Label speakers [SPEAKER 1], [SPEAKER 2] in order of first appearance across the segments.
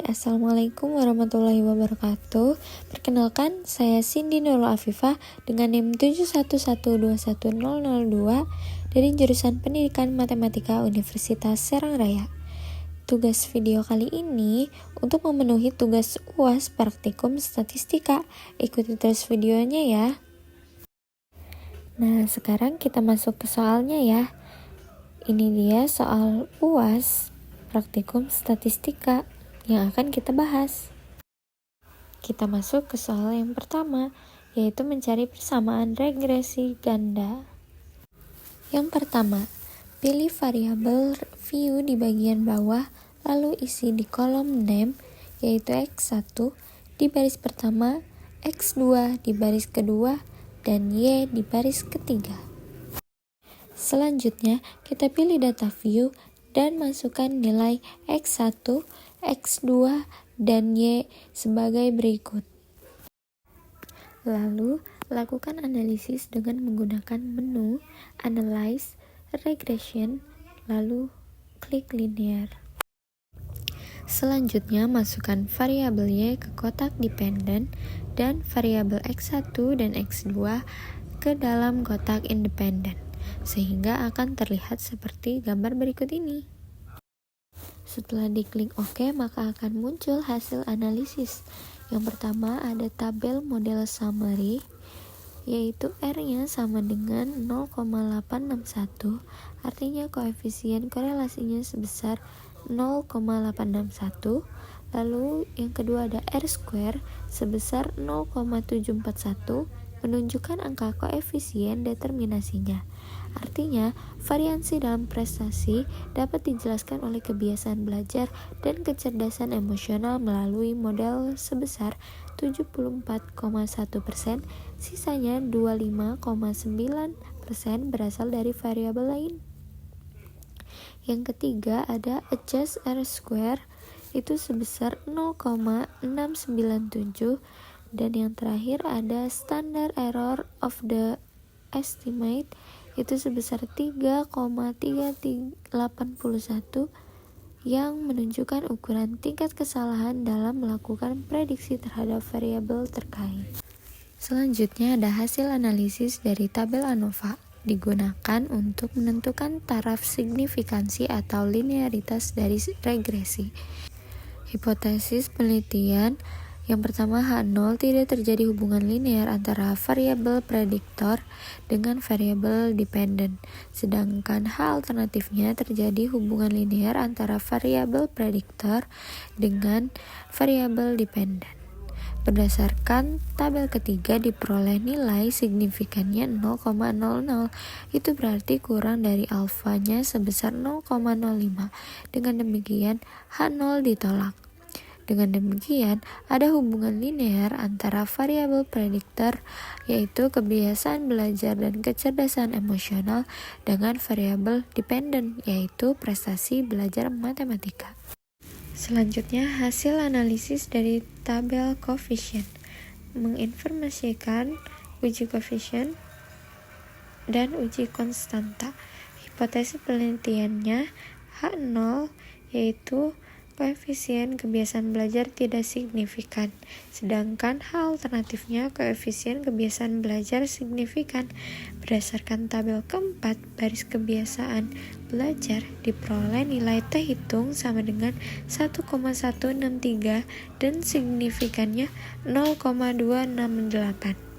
[SPEAKER 1] Assalamualaikum warahmatullahi wabarakatuh. Perkenalkan, saya Cindy Nurul Afifah dengan NIM 711210002 dari jurusan Pendidikan Matematika Universitas Serang Raya. Tugas video kali ini untuk memenuhi tugas UAS Praktikum Statistika. Ikuti terus videonya ya. Nah, sekarang kita masuk ke soalnya ya. Ini dia soal UAS Praktikum Statistika yang akan kita bahas. Kita masuk ke soal yang pertama, yaitu mencari persamaan regresi ganda. Yang pertama, pilih variabel view di bagian bawah, lalu isi di kolom name, yaitu X1 di baris pertama, X2 di baris kedua, dan Y di baris ketiga. Selanjutnya, kita pilih data view dan masukkan nilai X1, X2, dan Y sebagai berikut. Lalu, lakukan analisis dengan menggunakan menu Analyze, Regression, lalu klik Linear. Selanjutnya, masukkan variabel Y ke kotak dependen dan variabel X1 dan X2 ke dalam kotak independen, sehingga akan terlihat seperti gambar berikut ini. Setelah diklik OK, maka akan muncul hasil analisis. Yang pertama ada tabel model summary, yaitu R-nya sama dengan 0,861, artinya koefisien korelasinya sebesar 0,861. Lalu yang kedua ada R-square sebesar 0,741, menunjukkan angka koefisien determinasinya. Artinya, variansi dalam prestasi dapat dijelaskan oleh kebiasaan belajar dan kecerdasan emosional melalui model sebesar 74,1%, sisanya 25,9% berasal dari variabel lain. Yang ketiga ada adjust R-square, itu sebesar 0,697, dan yang terakhir ada standard error of the estimate, itu sebesar 3,381 yang menunjukkan ukuran tingkat kesalahan dalam melakukan prediksi terhadap variabel terkait. Selanjutnya ada hasil analisis dari tabel ANOVA, digunakan untuk menentukan taraf signifikansi atau linearitas dari regresi. Hipotesis penelitian yang pertama, H0 tidak terjadi hubungan linear antara variabel prediktor dengan variabel dependen, sedangkan H alternatifnya terjadi hubungan linear antara variabel prediktor dengan variabel dependen. Berdasarkan tabel ketiga diperoleh nilai signifikannya 0,00, itu berarti kurang dari alfanya sebesar 0,05. Dengan demikian, H0 ditolak. Dengan demikian, ada hubungan linear antara variabel prediktor, yaitu kebiasaan belajar dan kecerdasan emosional, dengan variabel dependen, yaitu prestasi belajar matematika. Selanjutnya, hasil analisis dari tabel koefisien menginformasikan uji koefisien dan uji konstanta. Hipotesis penelitiannya H0 yaitu koefisien kebiasaan belajar tidak signifikan, sedangkan H alternatifnya koefisien kebiasaan belajar signifikan. Berdasarkan tabel keempat, baris kebiasaan belajar diperoleh nilai T hitung sama dengan 1,163 dan signifikannya 0,268.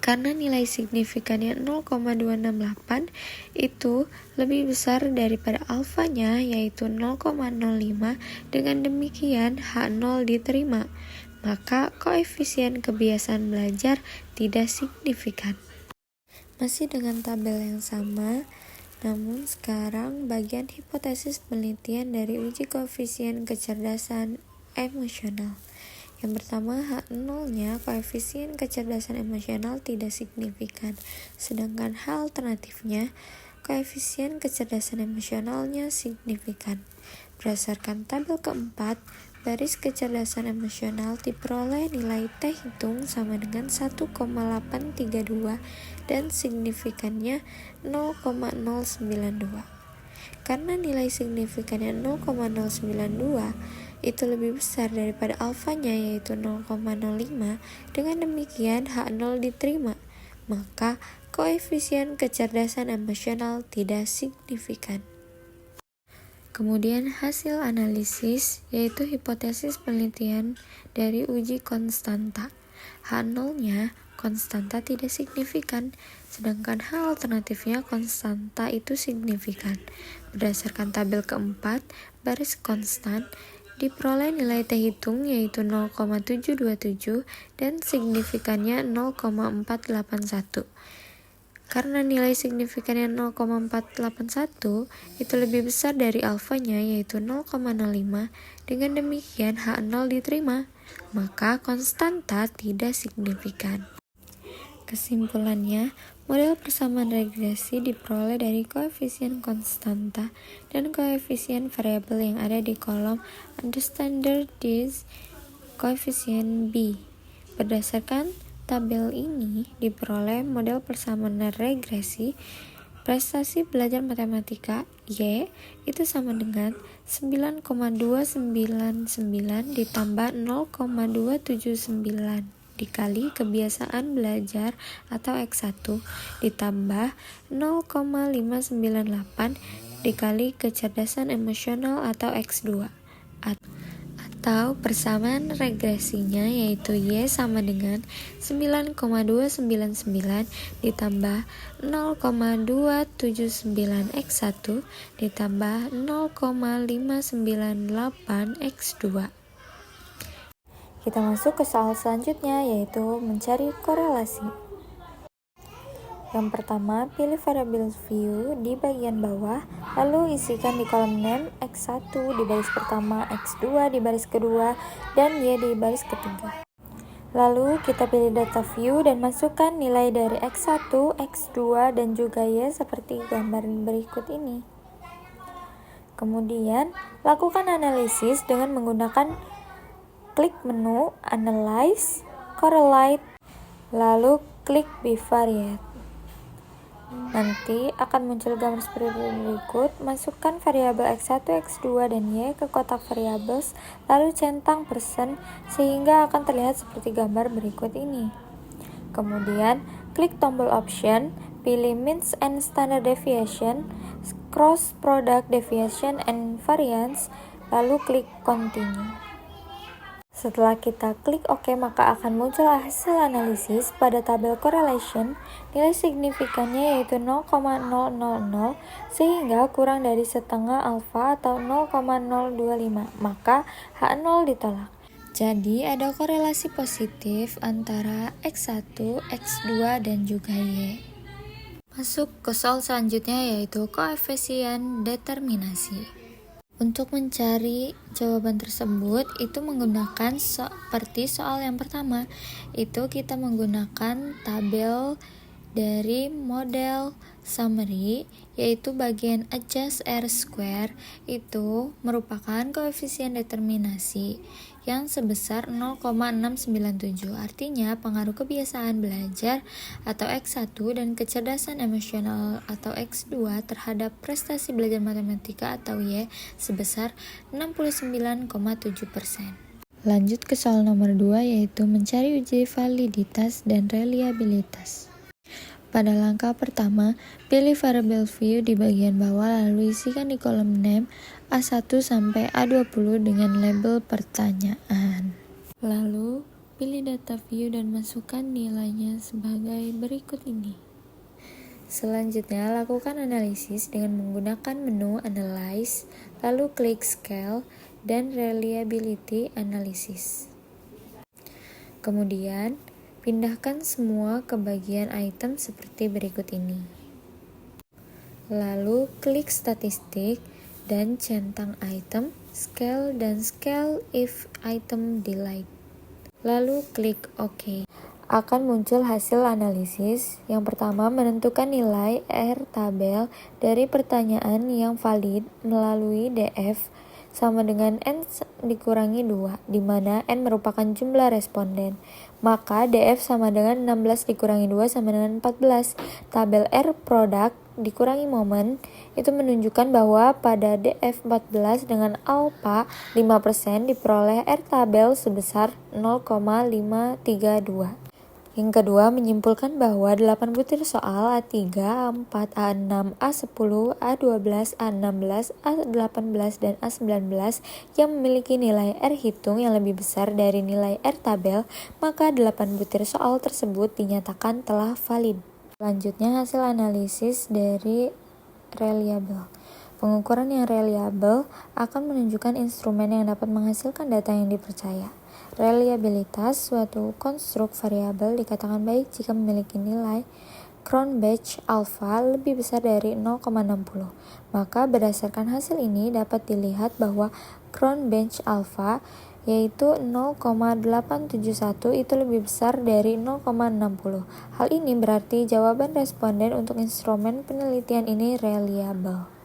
[SPEAKER 1] Karena nilai signifikannya 0,268 itu lebih besar daripada alfanya, yaitu 0,05, dengan demikian H0 diterima, maka koefisien kebiasaan belajar tidak signifikan. Masih dengan tabel yang sama, namun sekarang bagian hipotesis penelitian dari uji koefisien kecerdasan emosional. Yang pertama, H0-nya koefisien kecerdasan emosional tidak signifikan, sedangkan H alternatifnya koefisien kecerdasan emosionalnya signifikan. Berdasarkan tabel keempat, baris kecerdasan emosional diperoleh nilai T hitung sama dengan 1,832 dan signifikannya 0,092. Karena nilai signifikannya 0,092, itu lebih besar daripada alfanya yaitu 0,05, dengan demikian H0 diterima, maka koefisien kecerdasan emosional tidak signifikan. Kemudian hasil analisis yaitu hipotesis penelitian dari uji konstanta. H0-nya konstanta tidak signifikan, sedangkan H alternatifnya konstanta itu signifikan. Berdasarkan tabel keempat, baris konstan, diperoleh nilai T hitung yaitu 0,727 dan signifikannya 0,481. Karena nilai signifikannya 0,481 itu lebih besar dari alfanya yaitu 0,05, dengan demikian H0 diterima, maka konstanta tidak signifikan. Kesimpulannya, model persamaan regresi diperoleh dari koefisien konstanta dan koefisien variabel yang ada di kolom unstandardized koefisien B. Berdasarkan tabel ini diperoleh model persamaan regresi prestasi belajar matematika Y itu sama dengan 9,299 ditambah 0,279 dikali kebiasaan belajar atau X1 ditambah 0,598 dikali kecerdasan emosional atau X2, atau persamaan regresinya yaitu Y sama dengan 9,299 ditambah 0,279 X1 ditambah 0,598 X2. Kita masuk ke soal selanjutnya yaitu mencari korelasi. Yang pertama, pilih variabel view di bagian bawah, lalu isikan di kolom name X1 di baris pertama, X2 di baris kedua, dan Y di baris ketiga. Lalu kita pilih data view dan masukkan nilai dari X1, X2, dan juga Y seperti gambar berikut ini. Kemudian, lakukan analisis dengan menggunakan klik menu Analyze, Correlate, lalu klik Bivariate. Nanti akan muncul gambar seperti berikut. Masukkan variabel X1, X2, dan Y ke kotak variables, lalu centang persen sehingga akan terlihat seperti gambar berikut ini. Kemudian, klik tombol option, pilih means and standard deviation, cross product deviation and variance, lalu klik continue. Setelah kita klik OK, maka akan muncul hasil analisis pada tabel correlation. Nilai signifikannya yaitu 0,000 sehingga kurang dari setengah alfa atau 0,025, maka H0 ditolak. Jadi ada korelasi positif antara X1, X2, dan juga Y. Masuk ke soal selanjutnya yaitu koefisien determinasi. Untuk mencari jawaban tersebut itu menggunakan seperti soal yang pertama, itu kita menggunakan tabel dari model summary, yaitu bagian adjust R square itu merupakan koefisien determinasi yang sebesar 0,697. Artinya pengaruh kebiasaan belajar atau X1 dan kecerdasan emosional atau X2 terhadap prestasi belajar matematika atau Y sebesar 69,7%. Lanjut ke soal nomor 2 yaitu mencari uji validitas dan reliabilitas. Pada langkah pertama, pilih variabel view di bagian bawah lalu isikan di kolom name A1 sampai A20 dengan label pertanyaan. Lalu, pilih data view dan masukkan nilainya sebagai berikut ini. Selanjutnya, lakukan analisis dengan menggunakan menu Analyze, lalu klik Scale dan Reliability Analysis. Kemudian, pindahkan semua ke bagian item seperti berikut ini. Lalu klik statistik dan centang item, scale, dan scale if item delete. Lalu klik OK. Akan muncul hasil analisis. Yang pertama, menentukan nilai R tabel dari pertanyaan yang valid melalui DF sama dengan N dikurangi 2, di mana N merupakan jumlah responden. Maka DF sama dengan 16 dikurangi 2 sama dengan 14. Tabel R produk dikurangi momen itu menunjukkan bahwa pada DF 14 dengan alfa 5% diperoleh R tabel sebesar 0,532. Yang kedua, menyimpulkan bahwa 8 butir soal A3, A4, A6, A10, A12, A16, A18, dan A19 yang memiliki nilai R hitung yang lebih besar dari nilai R tabel, maka 8 butir soal tersebut dinyatakan telah valid. Selanjutnya, hasil analisis dari reliable. Pengukuran yang reliable akan menunjukkan instrumen yang dapat menghasilkan data yang dipercaya. Reliabilitas suatu konstruk variabel dikatakan baik jika memiliki nilai Cronbach alpha lebih besar dari 0,60. Maka berdasarkan hasil ini dapat dilihat bahwa Cronbach alpha yaitu 0,871 itu lebih besar dari 0,60. Hal ini berarti jawaban responden untuk instrumen penelitian ini reliable.